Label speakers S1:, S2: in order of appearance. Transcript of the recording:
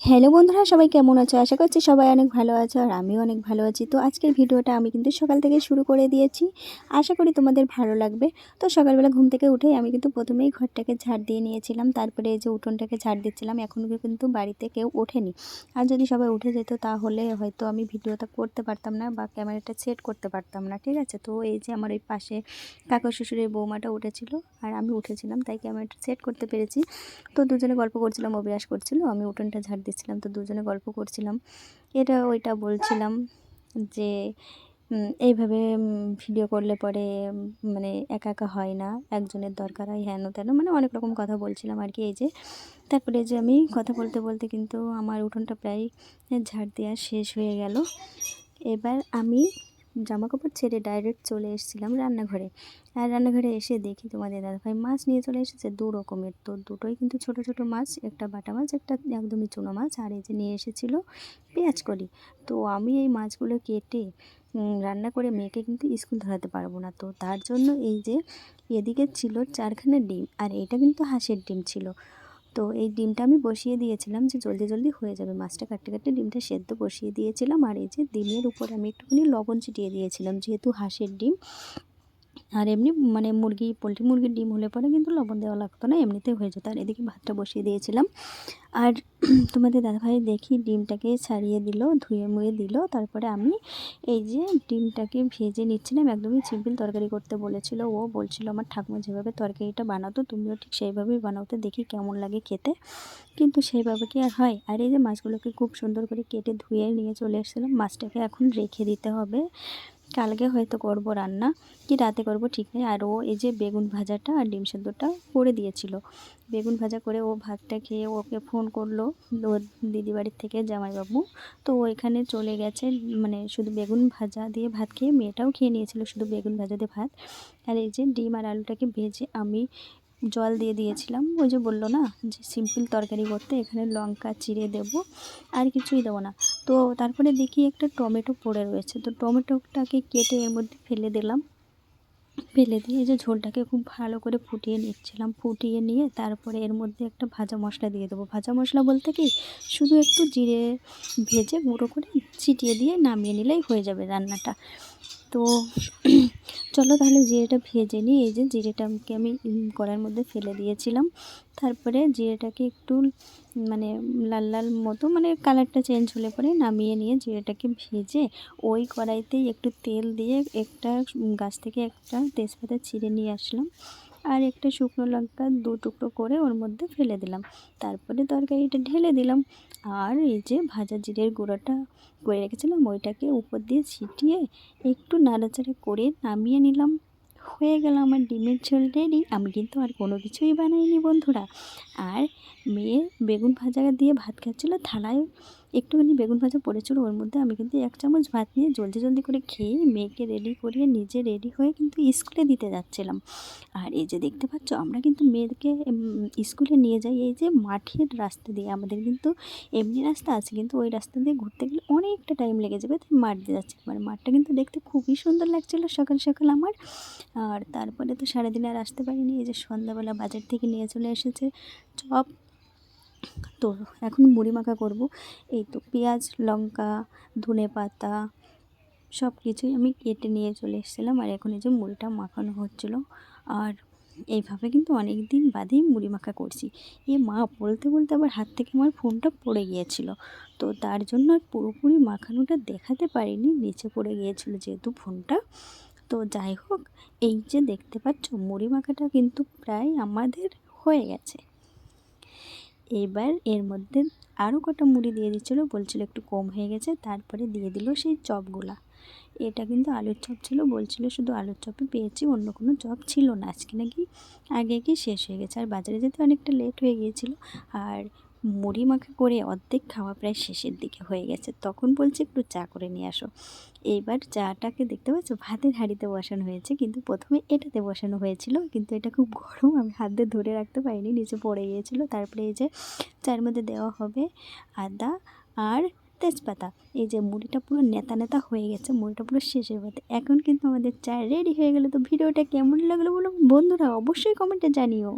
S1: Hello বন্ধুরা, সবাই কেমন আছো? আশা করছি সবাই অনেক ভালো আছো আর আমিও অনেক ভালো আছি। তো আজকের ভিডিওটা আমি কিন্তু সকাল থেকে শুরু করে দিয়েছি, আশা করি তোমাদের ভালো লাগবে। তো সকালবেলা ঘুম থেকে উঠেই আমি কিন্তু প্রথমেই ঘরটাকে ঝাড় দিয়ে নিয়েছিলাম, তারপরে এই যে উঠোনটাকে ঝাড় দিচ্ছিলাম। এখন কিন্তু বাড়িতে কেউ ওঠেনি, আর যদি সবাই উঠে যেত তাহলে হয়তো আমি ভিডিওটা করতে পারতাম না বা ক্যামেরাটা সেট করতে পারতাম না, ঠিক আছে? তো এই যে আমার ওই পাশে কাকা শ্বশুরের বৌমাটা উঠেছিল আর আমি উঠেছিলাম, তাই ক্যামেরাটা সেট করতে পেরেছি। তো দুজনে গল্প করছিলাম, অভ্যাস করছিল, আমি উঠোনটা ঝাড় দিচ্ছিলাম, তো দুজনে গল্প করছিলাম, এটা ওইটা বলছিলাম যে এইভাবে ভিডিও করলে পরে মানে একা একা হয় না, একজনের দরকার হয়, হেন তেন, মানে অনেক রকম কথা বলছিলাম আর কি। এই যে তারপরে যে আমি কথা বলতে বলতে কিন্তু আমার উঠোনটা প্রায় ঝাড় দেওয়া শেষ হয়ে গেল। এবার আমি জামাকাপড় ছেড়ে ডাইরেক্ট চলে এসেছিলাম রান্নাঘরে। আর রান্নাঘরে এসে দেখি তোমাদের দাদাভাই মাছ নিয়ে চলে এসেছে দু রকমের। তো দুটোই কিন্তু ছোট ছোট মাছ, একটা বাটা মাছ, একটা একদমই চুনো মাছ। আর এই যে নিয়ে এসেছিলো পেঁয়াজ কলি। তো আমি এই মাছগুলো কেটে রান্না করে মেয়েকে কিন্তু স্কুল ধরাতে পারবো না, তো তার জন্য এই যে এদিকে ছিল 4খানা ডিম, আর এটা কিন্তু হাঁসের ডিম ছিল। তো এই ডিমটা আমি বসিয়ে দিয়েছিলাম যে জলদি জলদি হয়ে যাবে, মাছটা কাটতে কাটতে ডিমটা সেদ্ধ বসিয়ে দিয়েছিলাম। আর এই যে ডিমের উপর আমি একটুখানি লবণ ছিটিয়ে দিয়েছিলাম, যেহেতু হাঁসের ডিম। আর এমনি মানে পোলট্রি মুরগির ডিম হলে পরে কিন্তু লবণ দেওয়া লাগতো না, এমনিতেই হয়ে যেত। আর এদিকে ভাতটা বসিয়ে দিয়েছিলাম। আর তোমাদের দাদাভাই দেখি ডিমটাকে ছাড়িয়ে দিল, ধুয়ে মুয়ে দিল। তারপরে আমি এই যে ডিমটাকে ভেজে নিচ্ছিলাম, একদমই সিম্পল তরকারি করতে বলেছিল ও, বলছিল আমার ঠাকুমা যেভাবে তরকারিটা বানাতো তুমিও ঠিক সেইভাবেই বানাতে, দেখি কেমন লাগে খেতে। কিন্তু সেইভাবে কি আর হয়? আর এই যে মাছগুলোকে খুব সুন্দর করে কেটে ধুয়ে নিয়ে চলে এসেছিলাম। মাছটাকে এখন রেখে দিতে হবে, কালকে হয়তো করব রান্না, কি রাতে করব ঠিক নেই। আর ও এই যে বেগুন ভাজাটা আর ডিম সেদ্ধটা করে দিয়েছিল, বেগুন ভাজা করে ও ভাতটা খেয়ে ওকে ফোন করলো ওর দিদি বাড়ির থেকে জামাইবাবু। তো ও এখানে চলে গেছে, মানে শুধু বেগুন ভাজা দিয়ে ভাত খেয়ে মেয়েটাও খেয়ে নিয়েছিল শুধু বেগুন ভাজা দিয়ে ভাত। আর এই যে ডিম আর আলুটাকে ভেজে আমি জল দিয়ে দিয়েছিলাম। ওই যে বললো না যে সিম্পল তরকারি করতে, এখানে লঙ্কা চিড়ে দেব, আর কিছুই দেবো না। তো তারপরে দেখি একটা টমেটো পড়ে রয়েছে, তো টমেটোটাকে কেটে এর মধ্যে ফেলে দিলাম। ফেলে দিয়ে এই যে ঝোলটাকে খুব ভালো করে ফুটিয়ে নিচ্ছিলাম, ফুটিয়ে নিয়ে তারপরে এর মধ্যে একটা ভাজা মশলা দিয়ে দেবো। ভাজা মশলা বলতে কি, শুধু একটু জিরে ভেজে গুঁড়ো করে ছিটিয়ে দিয়ে নামিয়ে নিলেই হয়ে যাবে রান্নাটা। তো চলো তাহলে জিরেটা ভেজে নিই। এই যে জিরেটাকে আমি কড়াইয়ের মধ্যে ফেলে দিয়েছিলাম। তারপরে জিরেটাকে একটু মানে লাল লাল মতো, মানে কালারটা চেঞ্জ হলে পরে নামিয়ে নিয়ে জিরেটাকে ভেজে ওই কড়াইতেই একটু তেল দিয়ে একটা গাছ থেকে একটা তেজপাতা ছিঁড়ে নিয়ে আসলাম, আর একটা শুকনো লঙ্কা দু টুকরো করে ওর মধ্যে ফেলে দিলাম। তারপরে তরকারিটা ঢেলে দিলাম, আর এই যে ভাজা জিরের গুঁড়োটা করে রেখেছিলাম ওইটাকে উপর দিয়ে ছিটিয়ে একটু নাড়াচাড়া করে নামিয়ে নিলাম। হয়ে গেল আমার ডিমের ঝোল রেডি। আমি কিন্তু আর কোনো কিছুই বানাইনি বন্ধুরা। আর মেয়ে বেগুন ভাজা দিয়ে ভাত খাচ্ছিলো, থালায় একটুখানি বেগুন ভাজা পড়েছিল, ওর মধ্যে আমি কিন্তু 1 চামচ ভাত নিয়ে জলদি জলদি করে খেয়ে মেয়েকে রেডি করিয়ে নিজে রেডি হয়ে কিন্তু স্কুলে দিতে যাচ্ছিলাম। আর এই যে দেখতে পাচ্ছ আমরা কিন্তু মেয়েদেরকে স্কুলে নিয়ে যাই এই যে মাঠের রাস্তা দিয়ে, আমাদের কিন্তু এমনি রাস্তা আছে কিন্তু ওই রাস্তা দিয়ে ঘুরতে গেলে অনেকটা টাইম লেগে যাবে, তাই মাঠ দিয়ে যাচ্ছে। মানে মাঠটা কিন্তু দেখতে খুবই সুন্দর লাগছিলো সকাল সকাল আমার। আর তারপরে তো সারাদিন আর আসতে পারিনি, এই যে সন্ধ্যাবেলা বাজার থেকে নিয়ে চলে এসেছে চপ। তো এখন মুড়ি মাখা করব। এই তো পেঁয়াজ লঙ্কা ধনে পাতা সব কিছুই আমি কেটে নিয়ে চলে এসেছিলাম, আর এখন এই যে মুড়িটা মাখানো হচ্ছিলো। আর এইভাবে কিন্তু অনেক দিন বাদেই মুড়ি মাখা করছি। এ মা, বলতে বলতে আবার হাত থেকে আমার ফোনটা পড়ে গিয়েছিল, তো তার জন্য আর পুরোপুরি মাখানোটা দেখাতে পারিনি, নিচে পড়ে গিয়েছিল যেহেতু ফোনটা। তো যাই হোক, এই যে দেখতে পাচ্ছ মুড়ি মাখাটা কিন্তু প্রায় আমাদের হয়ে গেছে। এবার এর মধ্যে আরও কটা মুড়ি দিয়ে দিচ্ছিলো, বলছিল একটু কম হয়ে গেছে, তারপরে দিয়ে দিল সেই চপগুলা। এটা কিন্তু আলুর চপ ছিল, বলছিল শুধু আলুর চপই পেয়েছি, অন্য কোনো চপ ছিল না, আজকে নাকি আগে কি শেষ হয়ে গেছে। আর বাজারে যেতে অনেকটা লেট হয়ে গিয়েছিল, আর মুড়ি মাখা করে অর্ধেক খাওয়া প্রায় শেষের দিকে হয়ে গেছে, তখন বলছে একটু চা করে নিয়ে আসো। এইবার চাটাকে দেখতে পাচ্ছ ভাতের হাঁড়িতে বসানো হয়েছে, কিন্তু প্রথমে এটাতে বসানো হয়েছিল, কিন্তু এটা খুব গরম, আমি হাত দিয়ে ধরে রাখতে পারিনি, নিচে পড়ে গিয়েছিলো। তারপরে এই যে চায়ের মধ্যে দেওয়া হবে আদা আর তেজপাতা। এই যে মুড়িটা পুরো নেতা নেতা হয়ে গেছে, মুড়িটা পুরো শেষের পাতে, এখন কিন্তু আমাদের চা রেডি হয়ে গেলো। তো ভিডিওটা কেমন লাগলো বলো বন্ধুরা, অবশ্যই কমেন্টে জানিও।